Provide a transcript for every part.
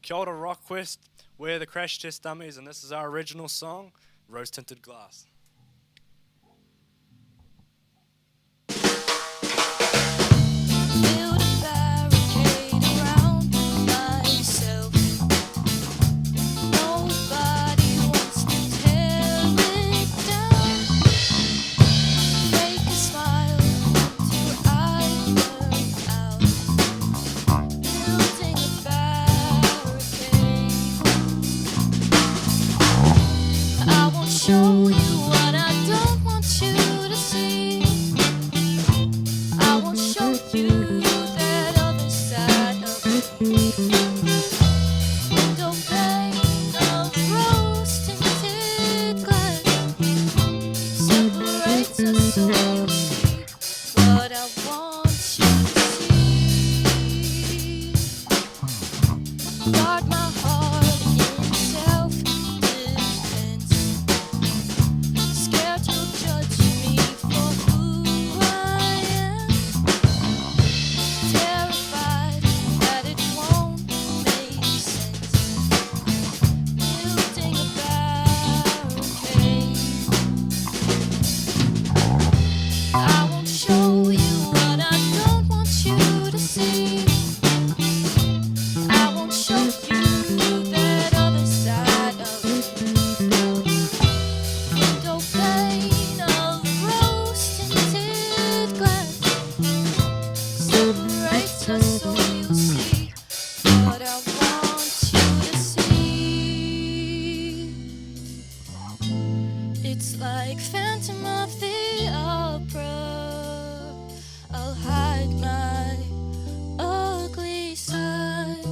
Kia ora Rockquest, we're the Crash Test Dummies, and this is our original song, Rose Tinted Glass. Build a barricade around myself. Nobody wants to tear it down. Fake a smile till I burn out. Building a barricade. I won't show you what I don't want you to see. I won't show you that other side of me. Window pane of rose-tinted glass separates us so you see what I want you to see. Guard my heart in self-defense. Scared you'll judge me for who I am. Terrified that it won't make sense. Building a barricade. I won't show you what I don't want you to see. I won't show you that other side of me. Window pane of rose-tinted glass separates us so you see what I want you to see. It's like Phantom of the Opera. I'll hide my ugly side.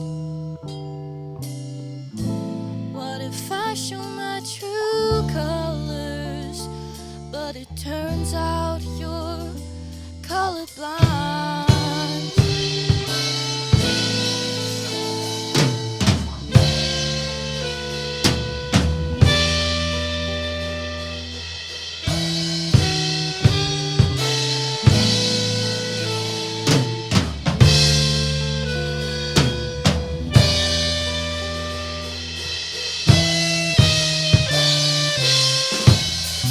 What if I show my true colors, but it turns out you're colorblind?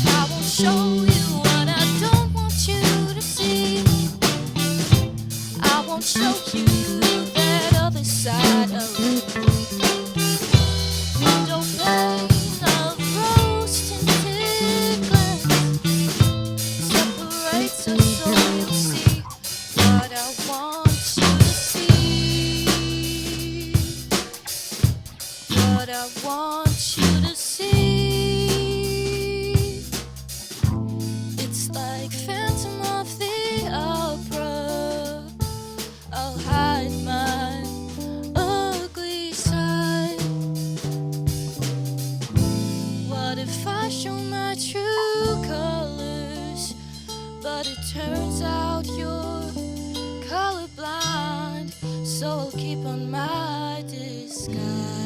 I won't show you what I don't want you to see. I won't show you that other side of me. Window pane of rose-tinted glass separates us so you see what I want you to see. What I want you to see. It's like Phantom of the Opera. I'll hide my ugly side. What if I show my true colors, but it turns out you're colorblind? So I'll keep on my disguise.